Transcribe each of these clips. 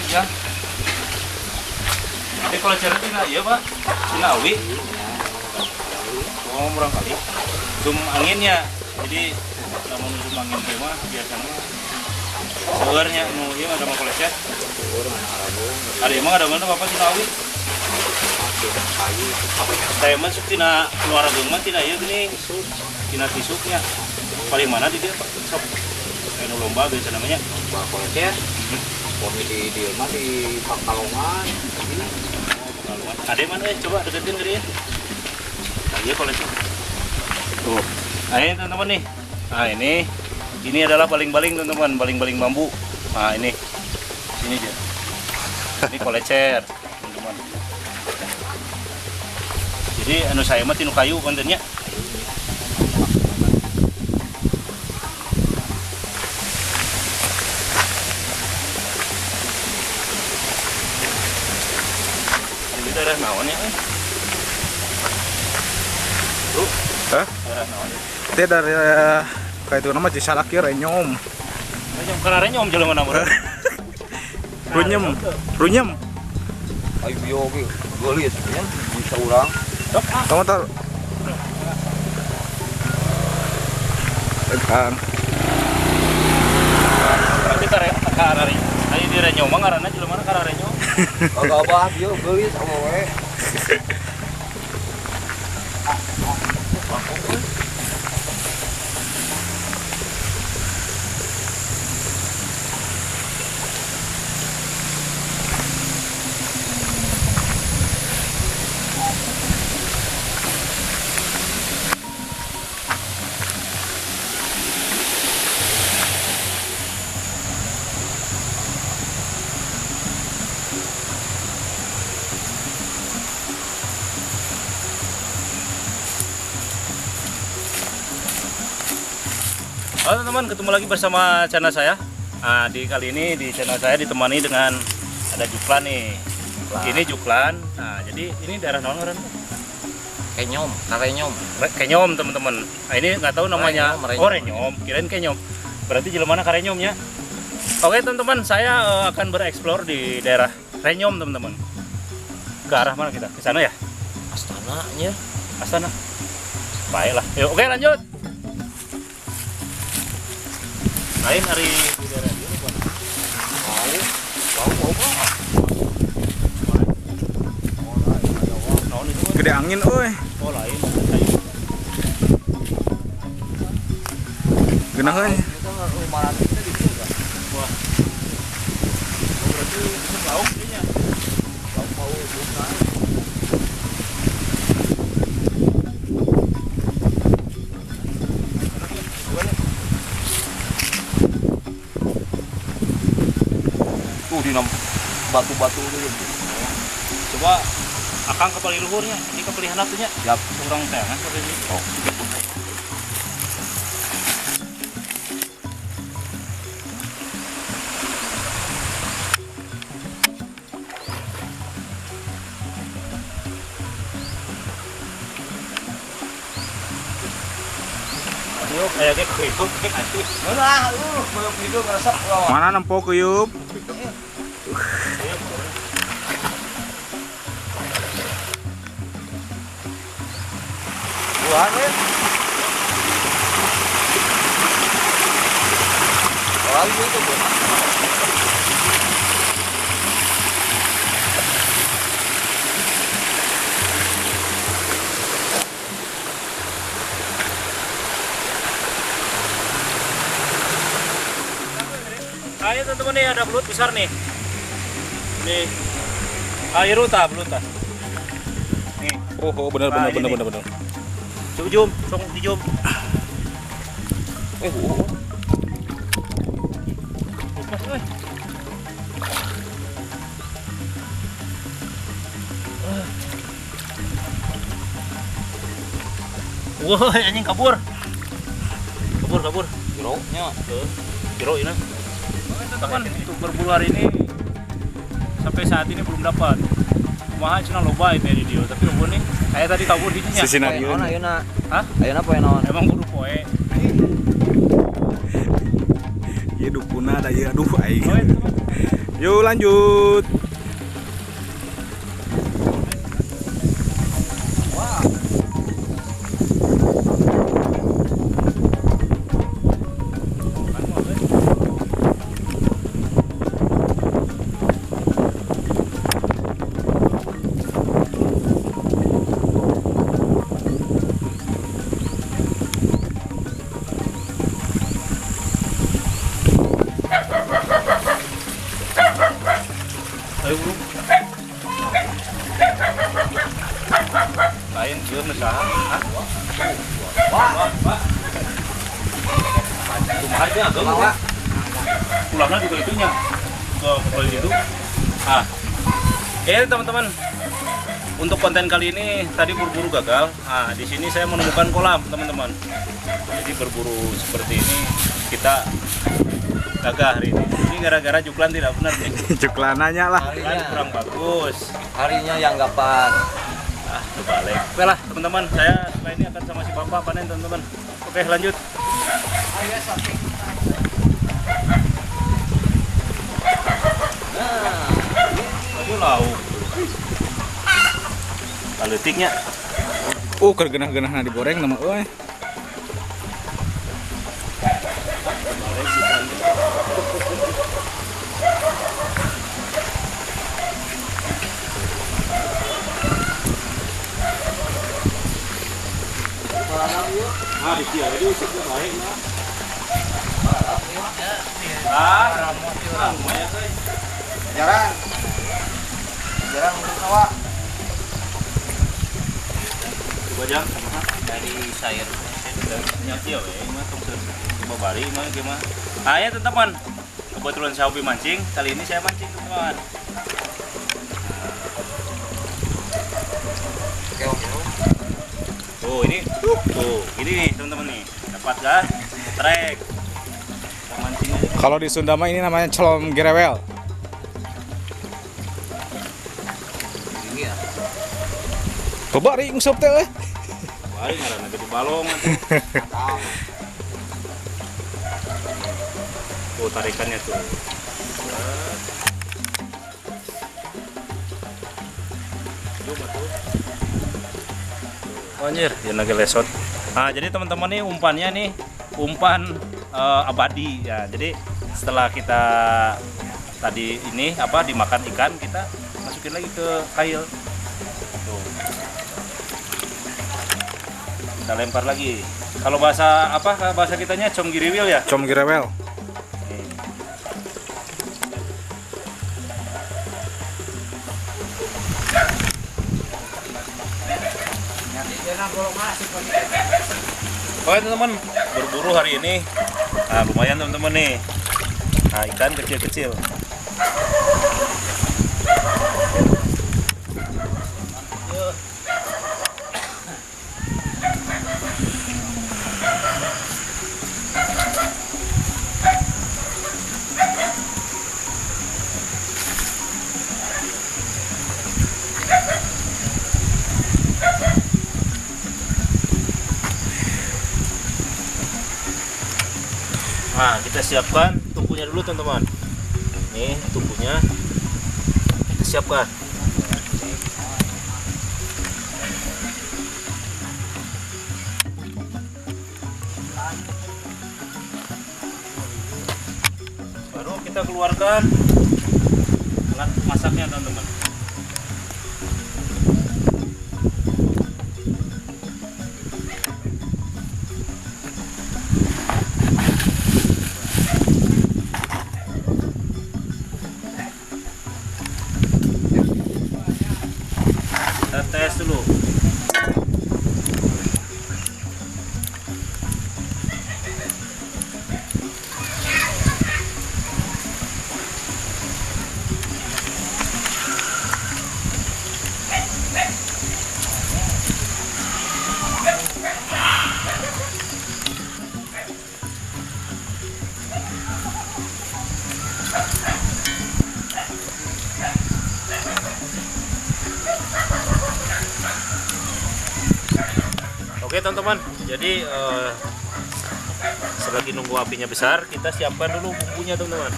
ya. Ini kalau cara Cina, iya Pak. Cina awi. Oh, murang kali. Zoom anginnya. Jadi namun zoom angin teh mah biasanya seurnya nu ieu ada mah kolecer. Ada emang ada mana Bapak Cina awi? Saya mah sok tina keluar geungan tina ieu geuning. Tina tisuknya. Paling mana di dia Pak? Sok. Anu lomba biasa namanya. Lomba kolecer. Komisi di rumah di Pakalongan. Ada mana coba deketin ke dia. Nah, iya koleksi. Tuh. Nah, ini teman-teman nih. Nah, ini adalah baling-baling teman-teman, baling-baling bambu. Nah, ini. Sini aja. Ini kolecer, teman-teman. Jadi anu saya mah tinu kayu kontennya. Daerah naon ya? Tuh. Hah? Daerah naon? Teh dari kayak itu nama Cisalaki renyom. Renyom karena renyom jelema nama. Runyem. Ayo biogi, gelis nya bisa urang. Kamu tahu? Kan. Berarti karena renyom. Ayo di renyom mah ngaranna jelema karena renyom. Agak bah dia gelis sama we. Halo teman-teman, ketemu lagi bersama channel saya. Nah, kali ini di channel saya ditemani dengan ada Juklan nih. Ini Juklan. Nah, jadi ini daerah naon ngaran? Kenyom, karenyom. Kenyom teman-teman. Nah, ini nggak tahu namanya. Renyom. Oh, renyom. Kirain kenyom. Berarti jelemana karenyomnya. Oke teman-teman, saya akan bereksplor di daerah Renyom teman-teman. Ke arah mana kita? Ke sana ya? Astananya. Astana. Baiklah. Yuk, oke lanjut. Lain hari di daerah ini buat. Ayo. Bau mah. Naon itu? Gede angin, oi. Oh, lain. Genah euy. Kita lumayan kita di situ enggak? Wah. Oh, berarti itu lauk kayaknya. Bau bukan. Tuh di batu-batu dulu. Coba akang kepali luhurnya. Ini kepelihan atunya. Siap. Kurang tangan seperti ini. Oh. Yuk, kayaknya kehidung, kayak asli. Nah, belum hidup resep loh. Mana nempo kuyup? Buah nih. Oh, itu buah. Ayo teman-teman nih ada belut besar nih. Nih. Air utah belut tah. Nih. Oh, bener. Coba zoom, song di zoom. Mas, oi. Wah, anjing kabur. Kabur. Jeruknya. Jero ini. Teman untuk berburu hari ini sampai saat ini belum dapat. Kumaha cenah loba itu di dia, tapi umur nih kayak tadi kabur di nya. Sisi Ayeuna ayeuna. Hah? Ayeuna poe naon? Emang kudu poe. Ieu dukuna da ieu aduh aing. Oh, itu. Yuk lanjut. Ayo bro. Lain dia mesaha. Wah. Kumaha teh agak mah. Pulangnya juga itunya. Ke poin itu. Teman-teman. Untuk konten kali ini tadi berburu gagal. Di sini saya menemukan kolam, teman-teman. Jadi berburu seperti ini kita gagal hari ini. Ini gara-gara juklan tidak benar nih. Juklananya lah. Juklan kurang bagus. Harinya yang nggak pas. Kebalik. Oke lah teman-teman, saya setelah ini akan sama si Bapak panen teman-teman. Oke lanjut. Aduh lauk. Letiknya. Gergenah-genahna digoreng nama euy. Di sini ada usiknya baik lah. Jarang untuk awak Coba jam dari sayur. nyati ya, mah coba bari mah gimana? Ya teman-teman, kebetulan saya hobi mancing. Kali ini saya mancing teman-teman. Tuh ini, ini nih teman-teman nih, dapat kan? Trek. Mancing aja. Kalau di Sunda mah ini namanya celom gerewel. Ini ya. Coba ri nguseup teh euy. Bari ngaranna gede balong atuh. Tuh tarikannya tuh. Anjir, dia lagi lesot. Jadi teman-teman nih umpannya nih umpan abadi ya. Jadi setelah kita tadi ini dimakan ikan, kita masukin lagi ke kail. Tuh. Kita lempar lagi. Kalau bahasa kitanya comgiriwil ya. Com gerewel. Oke teman-teman, berburu hari ini lumayan teman-teman nih. Ikan kecil-kecil. Kita siapkan tungkunya dulu teman-teman. Nih tungkunya kita siapkan. Baru kita keluarkan alat masaknya teman-teman. Tes dulu. Oke teman-teman, jadi selagi nunggu apinya besar, kita siapkan dulu bumbunya teman-teman.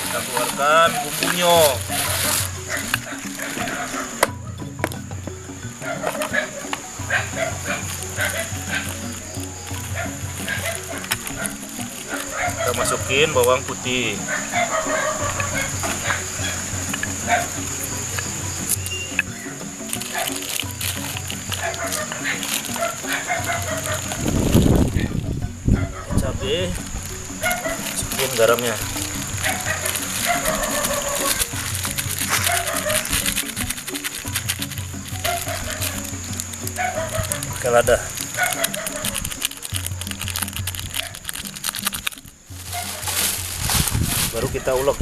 Kita keluarkan bumbunya. Kita masukin bawang putih. Cabai, masukin garamnya. Oke, lada. Baru kita ulek.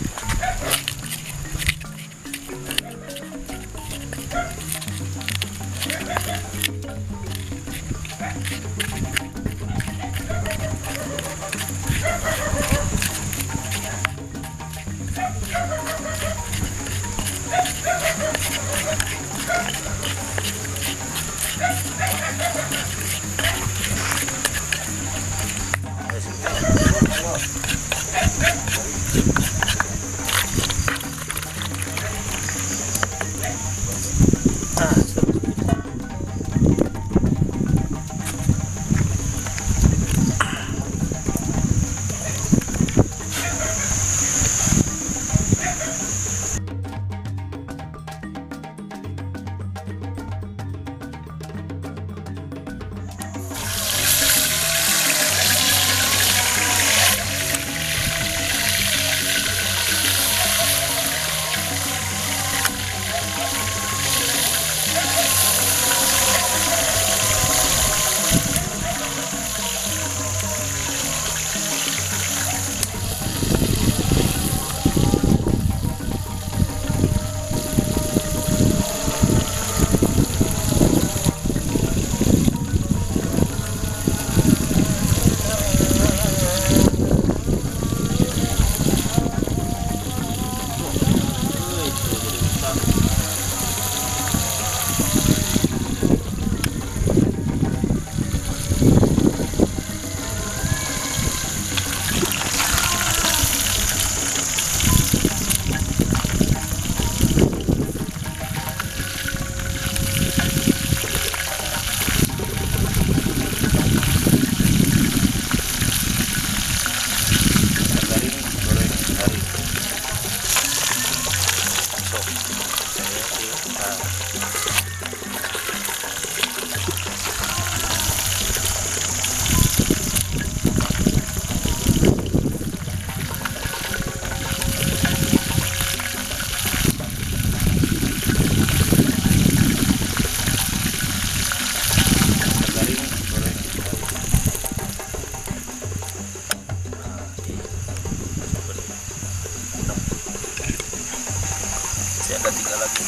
Ada 3 lagi.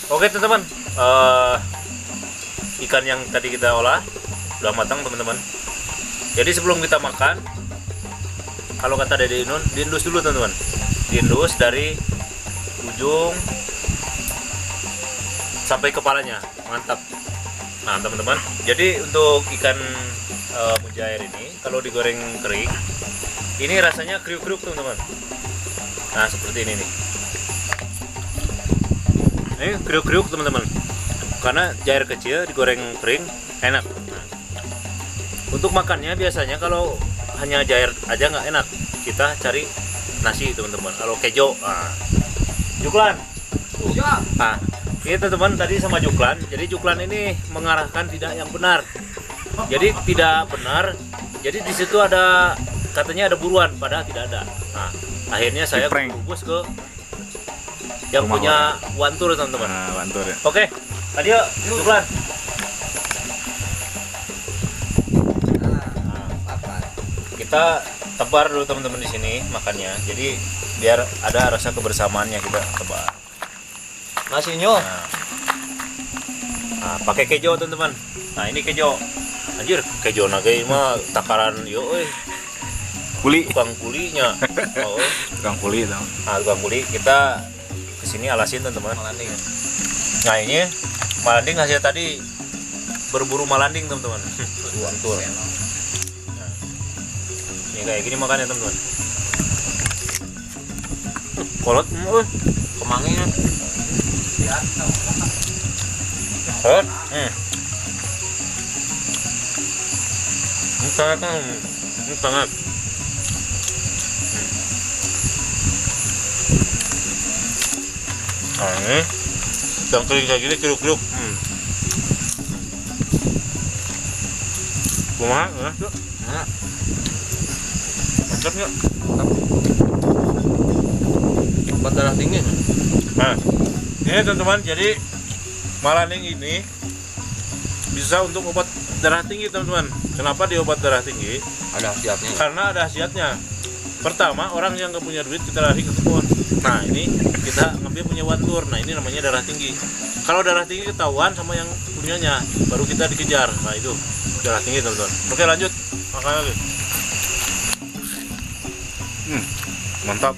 Oke teman-teman, ikan yang tadi kita olah udah matang teman-teman. Jadi sebelum kita makan, kalau kata Dede Inun, diendus dulu teman-teman. Diendus dari ujung sampai kepalanya, mantap. Nah teman-teman, jadi untuk ikan mujair ini kalau digoreng kering, ini rasanya kriuk-kriuk teman-teman. Nah seperti ini nih. Ini kriuk-kriuk teman-teman, karena jair kecil digoreng kering enak. Nah, untuk makannya biasanya kalau hanya jair aja nggak enak, kita cari nasi teman-teman. Kalau kejo, Juklan. Nah, ini teman-teman tadi sama Juklan. Jadi Juklan ini mengarahkan tidak yang benar. Jadi tidak benar. Jadi di situ ada katanya ada buruan, padahal tidak ada. Nah, akhirnya saya bungkus ke yang rumah punya wantur teman-teman. Nah, wantur ya. Oke, tadi yuk, Juklan. Kita tebar dulu teman-teman di sini makannya. Jadi biar ada rasa kebersamaannya kita tebar. Nasinya. Nah. Nah, pakai kejo teman-teman. Nah, ini kejo. Anjir, kejo naga ini mah takaran yo Kuli. tukang kulinya. Oh. Tukang kuli itu. Nah, tukang kuli kita kesini alasin teman-teman. Malanding. Nah, ini malanding hasil tadi berburu malanding teman-teman. Wantur. Ini kayak gini makannya teman-teman. Kolot, Kemangnya. kolot. Ini sangat kan, ini sangat. Nah, ini yang kering kayak gini kriuk-kriuk. Kumaha ya? Nah, Mantap nggak? obat darah tinggi. Nah, ini teman-teman, jadi malanding ini bisa untuk obat darah tinggi teman-teman. Kenapa dia obat darah tinggi? Ada khasiatnya. Karena ada khasiatnya. Pertama, orang yang nggak punya duit kita lari ke kebun. Nah, ini kita ngambil punya wantur. Nah, ini namanya darah tinggi. Kalau darah tinggi ketahuan sama yang punyanya, baru kita dikejar. Nah, itu darah tinggi teman-teman. Oke, lanjut makan lagi. Mantap.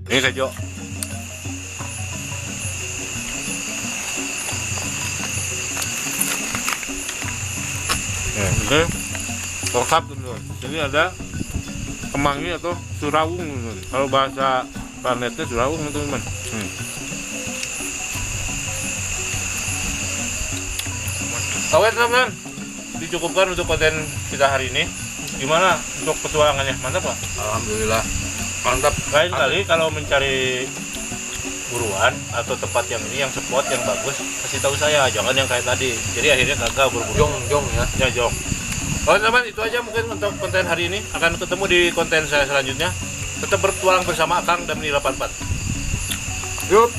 Ini kejo. Ini lengkap teman-teman. Ini ada kemangi atau surawung teman-teman. Kalau bahasa planetnya surawung teman-teman. Oke teman-teman, dicukupkan untuk konten kita hari ini. Gimana untuk petualangannya? Mantap Pak? Alhamdulillah. Mantap. Lain kali kalau mencari buruan atau tempat yang ini, yang spot yang bagus, kasih tahu saya, jangan yang kayak tadi. Jadi akhirnya gagal berburu. Jong ya. Ya jong. Oke teman-teman, itu aja mungkin untuk konten hari ini. Akan ketemu di konten saya selanjutnya. Tetap bertualang bersama Akang dan Mini 84. Yuk.